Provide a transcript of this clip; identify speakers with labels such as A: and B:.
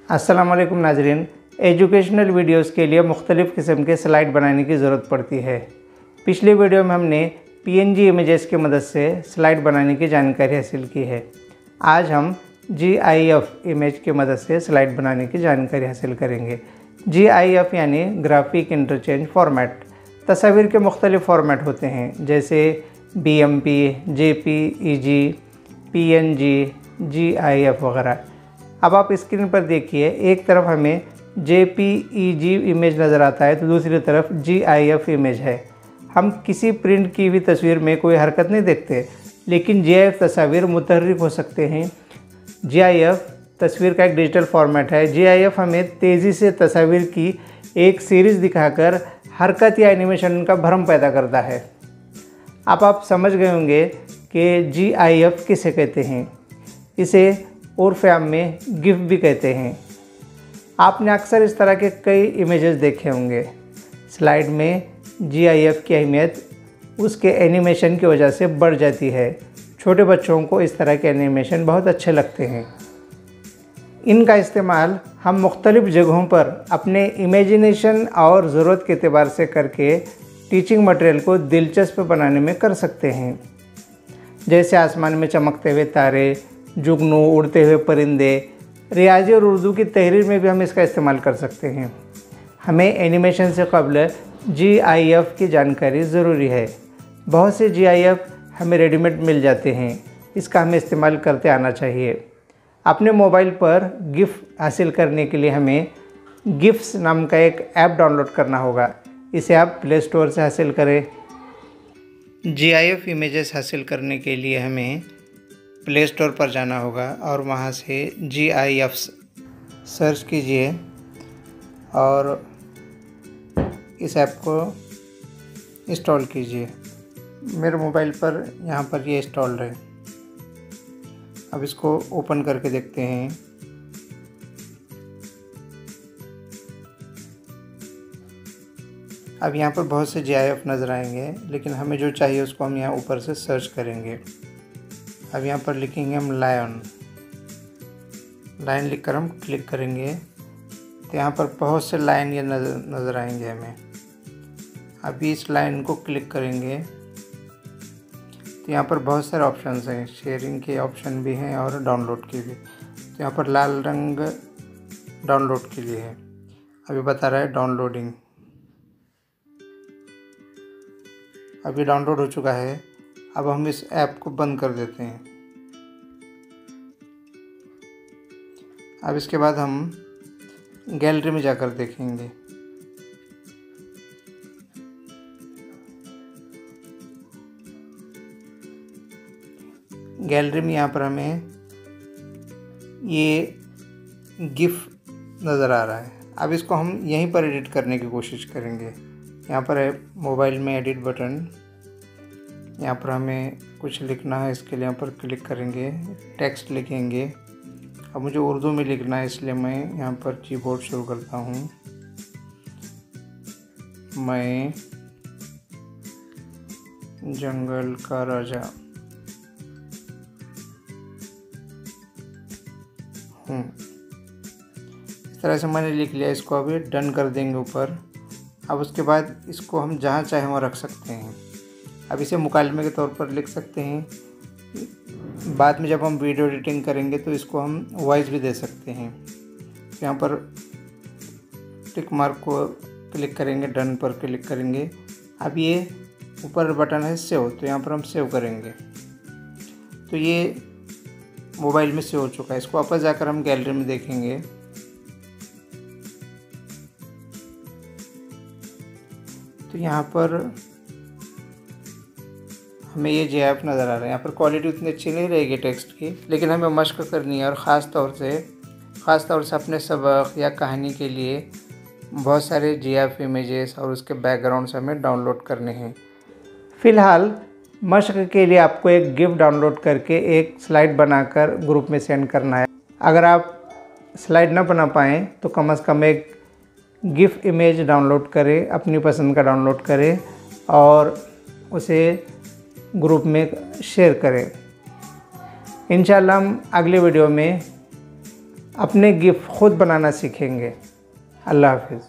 A: अस्सलाम वालेकुम नाजरीन। एजुकेशनल वीडियोस के लिए मुख्तलिफ़ किस्म के स्लाइड बनाने की ज़रूरत पड़ती है। पिछले वीडियो में हमने PNG इमेजेस की मदद से स्लाइड बनाने की जानकारी हासिल की है। आज हम GIF इमेज की मदद से स्लाइड बनाने की जानकारी हासिल करेंगे। GIF यानी ग्राफिक इंटरचेंज फॉर्मेट। तस्वीर के मुख्तलिफ़ फॉर्मेट होते हैं जैसे BMP, JPEG, PNG, GIF वगैरह। अब आप स्क्रीन पर देखिए, एक तरफ हमें JPEG इमेज नज़र आता है तो दूसरी तरफ GIF इमेज है। हम किसी प्रिंट की हुई तस्वीर में कोई हरकत नहीं देखते, लेकिन GIF तस्वीर मुतहर्रिक हो सकते हैं। GIF तस्वीर का एक डिजिटल फॉर्मेट है। GIF हमें तेज़ी से तस्वीर की एक सीरीज़ दिखाकर हरकत या एनिमेशन का भ्रम पैदा करता है। अब आप समझ गए होंगे कि GIF किसे कहते हैं। इसे उर्फ़ आम में गिफ भी कहते हैं। आपने अक्सर इस तरह के कई इमेजेस देखे होंगे। स्लाइड में GIF की अहमियत उसके एनिमेशन की वजह से बढ़ जाती है। छोटे बच्चों को इस तरह के एनिमेशन बहुत अच्छे लगते हैं। इनका इस्तेमाल हम मुख्तलिफ़ जगहों पर अपने इमेजिनेशन और ज़रूरत के एतबार से करके टीचिंग मटेरियल को दिलचस्प बनाने में कर सकते हैं। जैसे आसमान में चमकते हुए तारे, जुगनू, उड़ते हुए परिंदे। रियाजी और उर्दू की तहरीर में भी हम इसका इस्तेमाल कर सकते हैं। हमें एनिमेशन से क़ब्ल GIF की जानकारी ज़रूरी है। बहुत से GIF हमें रेडीमेड मिल जाते हैं, इसका हमें इस्तेमाल करते आना चाहिए। अपने मोबाइल पर गिफ हासिल करने के लिए हमें गिफ्स नाम का एक ऐप डाउनलोड करना होगा। इसे आप प्ले स्टोर से हासिल करें। GIF इमेजेस हासिल करने के लिए हमें प्ले स्टोर पर जाना होगा और वहाँ से GIF सर्च कीजिए और इस ऐप को इंस्टॉल कीजिए। मेरे मोबाइल पर यहाँ पर ये इंस्टॉल्ड है। अब इसको ओपन करके देखते हैं। अब यहाँ पर बहुत से GIF नज़र आएंगे, लेकिन हमें जो चाहिए उसको हम यहाँ ऊपर से सर्च करेंगे। अब यहाँ पर लिखेंगे हम लायन लिखकर हम क्लिक करेंगे तो यहाँ पर बहुत से लाइन ये नज़र आएंगे हमें। अभी इस लाइन को क्लिक करेंगे तो यहाँ पर बहुत सारे ऑप्शंस हैं। शेयरिंग के ऑप्शन भी हैं और डाउनलोड के भी। तो यहाँ पर लाल रंग डाउनलोड के लिए है। अभी बता रहा है डाउनलोडिंग। अभी डाउनलोड हो चुका है। अब हम इस ऐप को बंद कर देते हैं। अब इसके बाद हम गैलरी में जाकर देखेंगे। गैलरी में यहाँ पर हमें ये गिफ नज़र आ रहा है। अब इसको हम यहीं पर एडिट करने की कोशिश करेंगे। यहाँ पर है मोबाइल में एडिट बटन। यहाँ पर हमें कुछ लिखना है, इसके लिए यहाँ पर क्लिक करेंगे, टेक्स्ट लिखेंगे। अब मुझे उर्दू में लिखना है, इसलिए मैं यहाँ पर कीबोर्ड शुरू करता हूँ। मैं जंगल का राजा हूँ। इस तरह से मैंने लिख लिया। इसको अभी डन कर देंगे ऊपर। अब उसके बाद इसको हम जहाँ चाहे वहाँ रख सकते हैं। अब इसे मुकालमे के तौर पर लिख सकते हैं। बाद में जब हम वीडियो एडिटिंग करेंगे तो इसको हम वॉइस भी दे सकते हैं। यहाँ पर टिक मार्क को क्लिक करेंगे, डन पर क्लिक करेंगे। अब ये ऊपर बटन है सेव, तो यहाँ पर हम सेव करेंगे तो ये मोबाइल में सेव हो चुका है। इसको वापस जाकर हम गैलरी में देखेंगे। तो यहाँ पर हमें ये GIF नज़र आ रहा है। यहाँ पर क्वालिटी उतनी अच्छी नहीं रहेगी टेक्स्ट की, लेकिन हमें मशक करनी है और ख़ास तौर से अपने सबक या कहानी के लिए बहुत सारे GIF इमेजेस और उसके बैकग्राउंड्स हमें डाउनलोड करने हैं। फ़िलहाल मशक के लिए आपको एक गिफ डाउनलोड करके एक स्लाइड बनाकर ग्रुप में सेंड करना है। अगर आप स्लाइड ना बना पाएँ तो कम से कम एक गिफ इमेज डाउनलोड करें, अपनी पसंद का डाउनलोड करें और उसे ग्रुप में शेयर करें। इंशाल्लाह हम अगले वीडियो में अपने गिफ खुद बनाना सीखेंगे। अल्लाह हाफिज़।